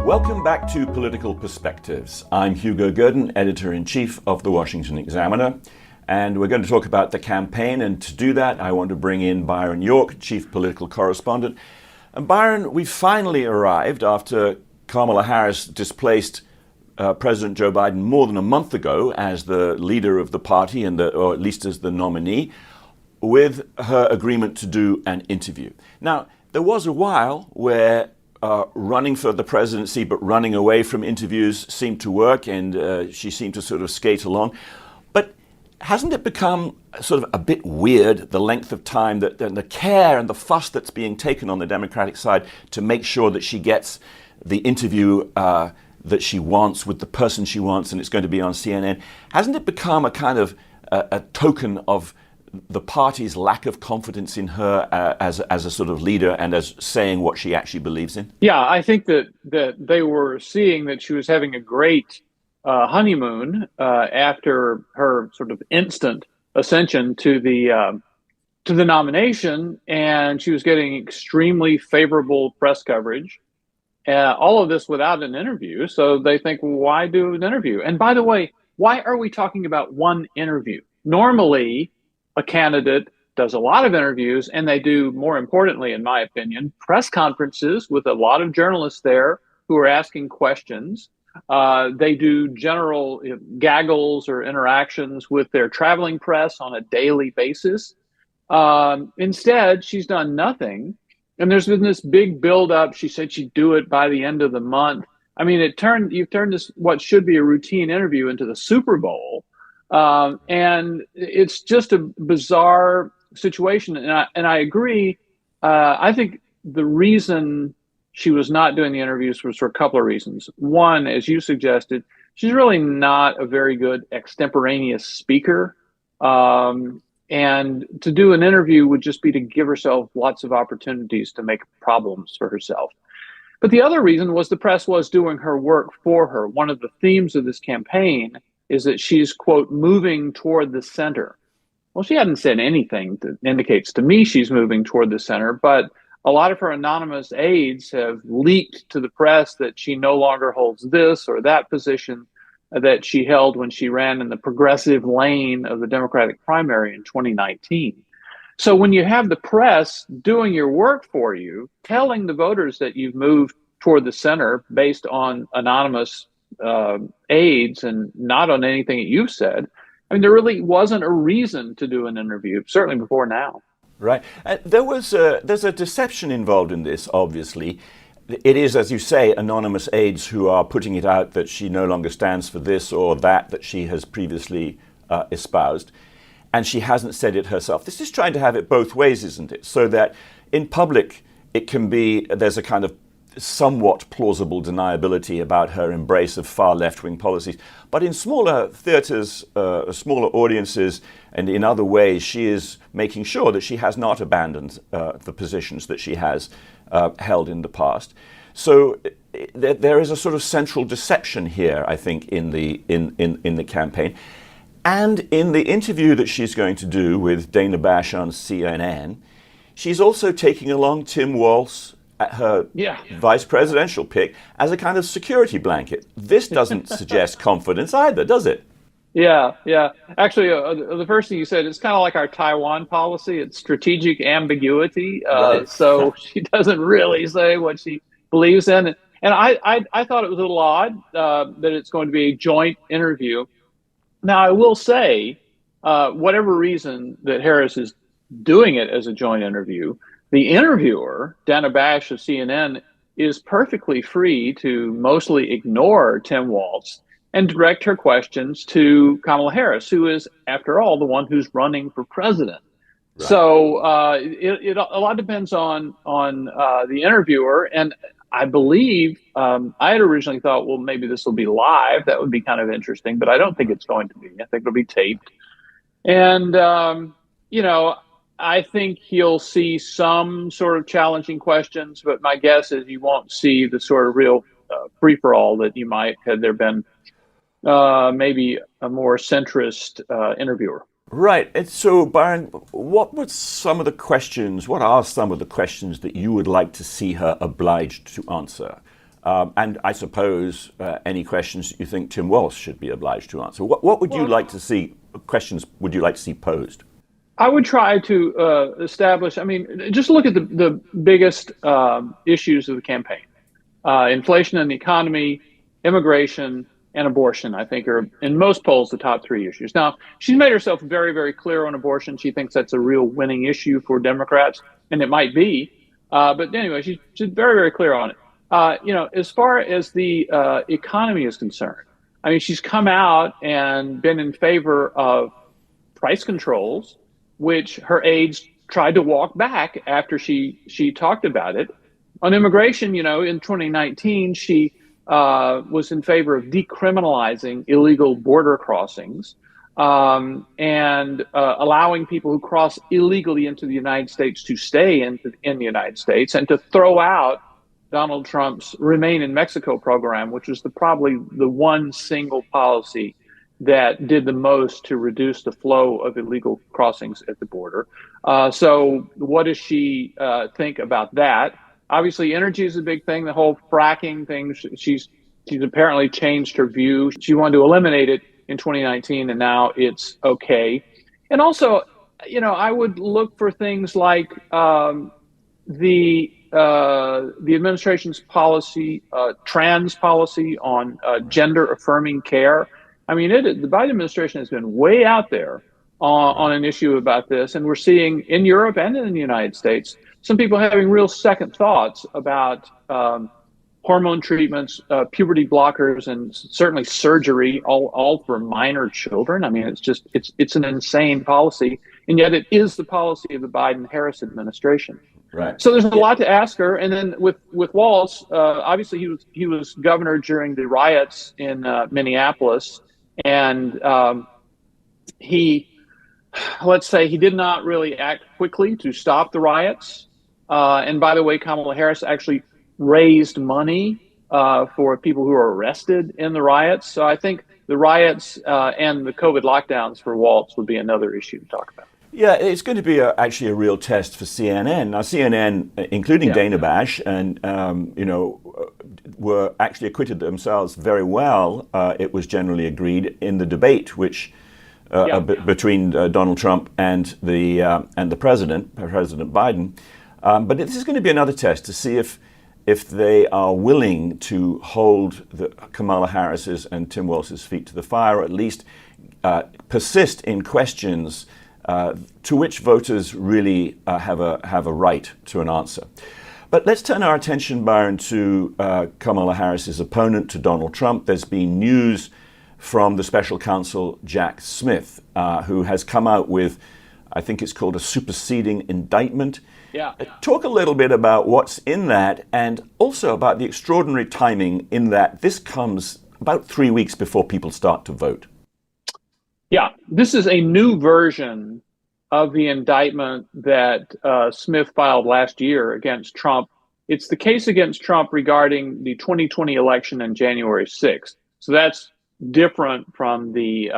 Welcome back to Political Perspectives. I'm Hugo Gurdon, Editor-in-Chief of the Washington Examiner, and we're going to talk about the campaign, and to do that I want to bring in Byron York, Chief Political Correspondent. And Byron, we finally arrived after Kamala Harris displaced President Joe Biden more than a month ago as the leader of the party, or at least as the nominee, with her agreement to do an interview. Now, there was a while where running for the presidency but running away from interviews seemed to work, and she seemed to sort of skate along. But hasn't it become sort of a bit weird, the length of time, that the care and the fuss that's being taken on the Democratic side to make sure that she gets the interview that she wants with the person she wants, and it's going to be on CNN? Hasn't it become a kind of a token of the party's lack of confidence in her as a sort of leader and as saying what she actually believes in? Yeah, I think that they were seeing that she was having a great honeymoon after her sort of instant ascension to the nomination, and she was getting extremely favorable press coverage. All of this without an interview. So they think, well, why do an interview? And by the way, why are we talking about one interview? Normally, a candidate does a lot of interviews, and they do, more importantly, in my opinion, press conferences with a lot of journalists there who are asking questions. They do general gaggles or interactions with their traveling press on a daily basis. Instead, she's done nothing. And there's been this big buildup. She said she'd do it by the end of the month. I mean, you've turned this, what should be a routine interview, into the Super Bowl. And it's just a bizarre situation. And I agree. I think the reason she was not doing the interviews was for a couple of reasons. One, as you suggested, she's really not a very good extemporaneous speaker. And to do an interview would just be to give herself lots of opportunities to make problems for herself. But the other reason was the press was doing her work for her. One of the themes of this campaign is that she's, quote, moving toward the center. Well, she hadn't said anything that indicates to me she's moving toward the center, but a lot of her anonymous aides have leaked to the press that she no longer holds this or that position that she held when she ran in the progressive lane of the Democratic primary in 2019. So when you have the press doing your work for you, telling the voters that you've moved toward the center based on anonymous aides and not on anything that you've said, I mean, there really wasn't a reason to do an interview, certainly before now. Right. There's a deception involved in this, obviously. It is, as you say, anonymous aides who are putting it out that she no longer stands for this or that she has previously espoused. And she hasn't said it herself. This is trying to have it both ways, isn't it? So that in public, it can be, there's a kind of somewhat plausible deniability about her embrace of far left-wing policies. But in smaller theaters, smaller audiences, and in other ways, she is making sure that she has not abandoned the positions that she has held in the past. So there is a sort of central deception here, I think, in the campaign. And in the interview that she's going to do with Dana Bash on CNN, she's also taking along Tim Walz, her vice presidential pick, as a kind of security blanket. This doesn't suggest confidence either, does it? Yeah. Actually, the first thing you said, it's kind of like our Taiwan policy. It's strategic ambiguity. Right. So she doesn't really say what she believes in. And I thought it was a little odd that it's going to be a joint interview. Now, I will say, whatever reason that Harris is doing it as a joint interview, the interviewer, Dana Bash of CNN, is perfectly free to mostly ignore Tim Walz and direct her questions to Kamala Harris, who is, after all, the one who's running for president. Right. So a lot depends on the interviewer. And I believe I had originally thought, well, maybe this will be live. That would be kind of interesting, but I don't think it's going to be. I think it'll be taped. And, I think he'll see some sort of challenging questions, but my guess is you won't see the sort of real free-for-all that you might had there been maybe a more centrist interviewer. Right. And so, Byron, what are some of the questions that you would like to see her obliged to answer? and I suppose any questions you think Tim Walz should be obliged to answer. What would you like to see, questions would you like to see posed? I would try to establish, I mean, just look at the biggest issues of the campaign. Inflation and the economy, immigration, and abortion, I think, are in most polls the top three issues. Now, she's made herself very, very clear on abortion. She thinks that's a real winning issue for Democrats, and it might be. But anyway, she's very, very clear on it. As far as the economy is concerned, I mean, she's come out and been in favor of price controls, which her aides tried to walk back after she talked about it. On immigration, in 2019, she was in favor of decriminalizing illegal border crossings and allowing people who cross illegally into the United States to stay in the United States, and to throw out Donald Trump's Remain in Mexico program, which was probably the one single policy that did the most to reduce the flow of illegal crossings at the border. So what does she think about that? Obviously, energy is a big thing. The whole fracking thing, she's apparently changed her view. She wanted to eliminate it in 2019, and now it's okay. And also, I would look for things like the administration's policy, trans policy on gender affirming care. I mean, the Biden administration has been way out there on an issue about this. And we're seeing in Europe and in the United States, some people having real second thoughts about hormone treatments, puberty blockers, and certainly surgery, all for minor children. I mean, it's an insane policy. And yet it is the policy of the Biden-Harris administration. Right. So there's a lot to ask her. And then with Walz, obviously he was governor during the riots in Minneapolis, and let's say he did not really act quickly to stop the riots. And by the way, Kamala Harris actually raised money for people who were arrested in the riots. So I think the riots and the COVID lockdowns for Walz would be another issue to talk about. Yeah, it's going to be actually a real test for CNN. Now, CNN, including Dana Bash, and were actually acquitted themselves very well. It was generally agreed in the debate, which between Donald Trump and the President Biden. But this is going to be another test to see if they are willing to hold Kamala Harris's and Tim Walz's feet to the fire, or at least persist in questions to which voters really have a right to an answer. But let's turn our attention, Byron, to Kamala Harris's opponent, to Donald Trump. There's been news from the special counsel, Jack Smith, who has come out with, I think it's called a superseding indictment. Yeah. Talk a little bit about what's in that, and also about the extraordinary timing in that this comes about 3 weeks before people start to vote. Yeah, this is a new version of the indictment that Smith filed last year against Trump. It's the case against Trump regarding the 2020 election on January 6th. So that's different from the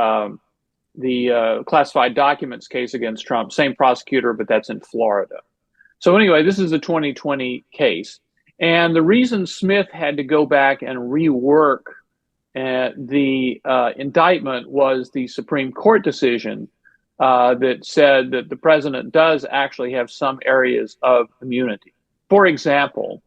classified documents case against Trump. Same prosecutor, but that's in Florida. So anyway, this is the 2020 case. And the reason Smith had to go back and rework the indictment was the Supreme Court decision that said that the president does actually have some areas of immunity. For example,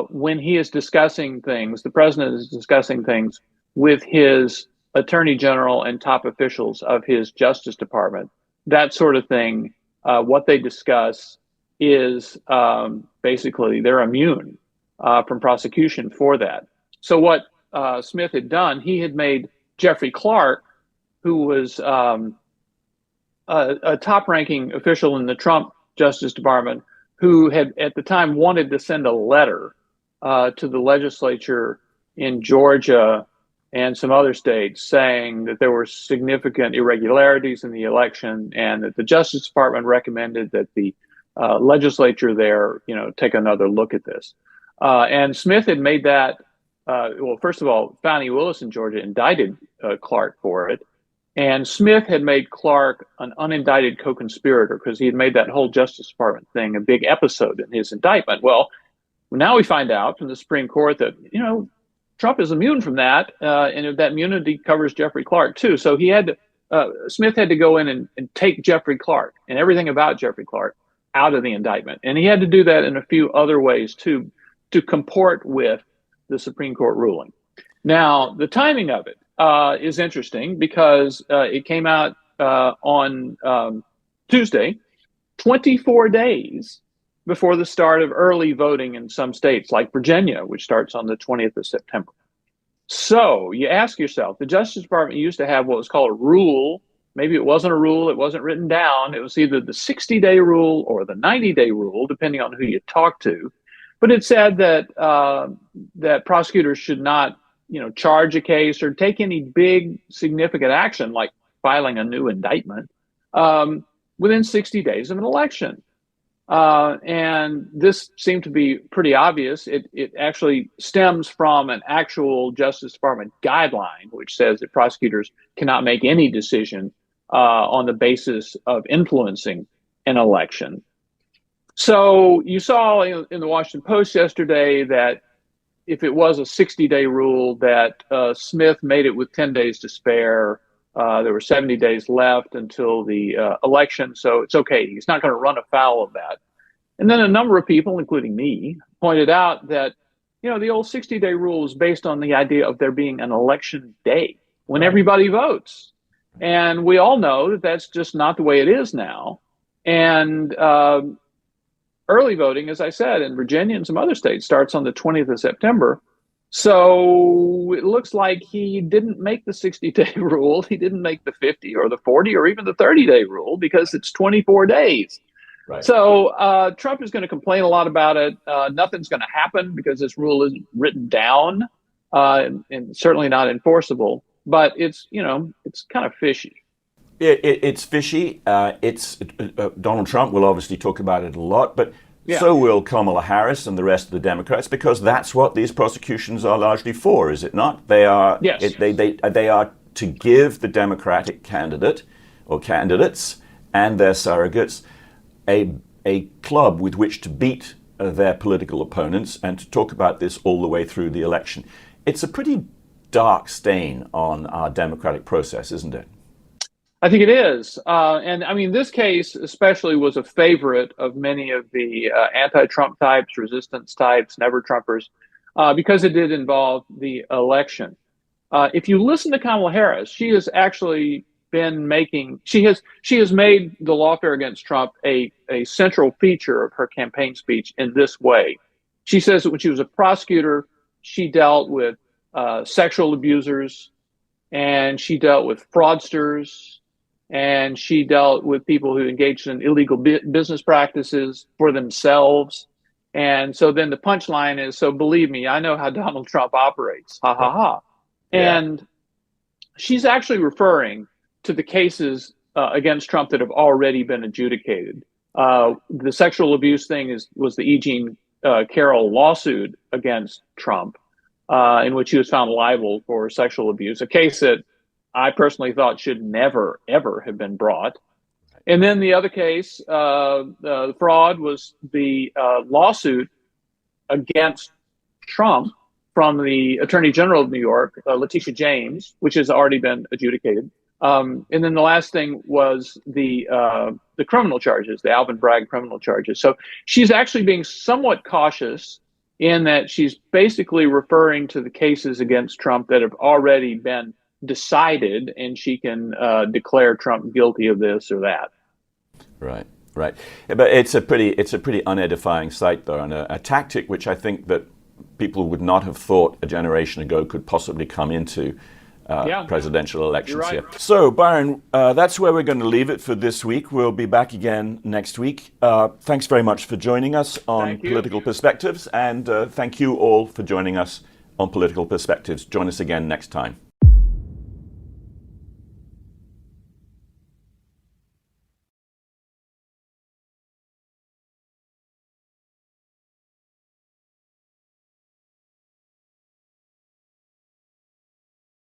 when he is discussing things, the president is discussing things with his attorney general and top officials of his Justice Department, that sort of thing, what they discuss is basically they're immune from prosecution for that. So what Smith had done, he had made Jeffrey Clark, who was a top-ranking official in the Trump Justice Department, who had at the time wanted to send a letter to the legislature in Georgia and some other states saying that there were significant irregularities in the election, and that the Justice Department recommended that the legislature there, take another look at this. And Smith had made that. Well, first of all, Fani Willis in Georgia indicted Clark for it. And Smith had made Clark an unindicted co-conspirator because he had made that whole Justice Department thing a big episode in his indictment. Well, Now we find out from the Supreme Court that, Trump is immune from that, and that immunity covers Jeffrey Clark too. So Smith had to go in and take Jeffrey Clark and everything about Jeffrey Clark out of the indictment. And he had to do that in a few other ways too, to comport with the Supreme Court ruling. Now, the timing of it is interesting because it came out on Tuesday, 24 days before the start of early voting in some states like Virginia, which starts on the 20th of September. So you ask yourself, the Justice Department used to have what was called a rule. Maybe it wasn't a rule, it wasn't written down. It was either the 60-day rule or the 90-day rule, depending on who you talk to. But it said that that prosecutors should not, charge a case or take any big significant action like filing a new indictment within 60 days of an election. And this seemed to be pretty obvious. It actually stems from an actual Justice Department guideline, which says that prosecutors cannot make any decision on the basis of influencing an election. So you saw in the Washington Post yesterday that if it was a 60-day rule, that Smith made it with 10 days to spare. There were 70 days left until the election, so it's okay. He's not going to run afoul of that. And then a number of people, including me, pointed out that, the old 60-day rule is based on the idea of there being an election day when everybody votes. And we all know that that's just not the way it is now. And early voting, as I said, in Virginia and some other states starts on the 20th of September. So it looks like he didn't make the 60-day rule. He didn't make the 50 or the 40 or even the 30-day rule because it's 24 days. Right. So Trump is going to complain a lot about it. Nothing's going to happen because this rule isn't written down and certainly not enforceable. But it's kind of fishy. It's fishy. Donald Trump will obviously talk about it a lot, but so will Kamala Harris and the rest of the Democrats, because that's what these prosecutions are largely for, is it not? They are. Yes. They are to give the Democratic candidate or candidates and their surrogates a club with which to beat their political opponents and to talk about this all the way through the election. It's a pretty dark stain on our democratic process, isn't it? I think it is. And I mean, this case especially was a favorite of many of the anti-Trump types, resistance types, never-Trumpers, because it did involve the election. If you listen to Kamala Harris, she has actually been she has made the lawfare against Trump a central feature of her campaign speech in this way. She says that when she was a prosecutor, she dealt with sexual abusers, and she dealt with fraudsters, and she dealt with people who engaged in illegal business practices for themselves. And so then the punchline is, so believe me, I know how Donald Trump operates. Ha, ha, ha. Yeah. And she's actually referring to the cases against Trump that have already been adjudicated. The sexual abuse thing was the E. Jean Carroll lawsuit against Trump, in which he was found liable for sexual abuse, a case that I personally thought should never, ever have been brought. And then the other case, the fraud, was the lawsuit against Trump from the Attorney General of New York, Letitia James, which has already been adjudicated. And then the last thing was the criminal charges, the Alvin Bragg criminal charges. So she's actually being somewhat cautious in that she's basically referring to the cases against Trump that have already been decided, and she can declare Trump guilty of this or that. Right. But it's a pretty unedifying sight, though, and a tactic which I think that people would not have thought a generation ago could possibly come into presidential elections here. So, Byron, that's where we're going to leave it for this week. We'll be back again next week. Thanks very much for joining us on Political Perspectives, and thank you all for joining us on Political Perspectives. Join us again next time.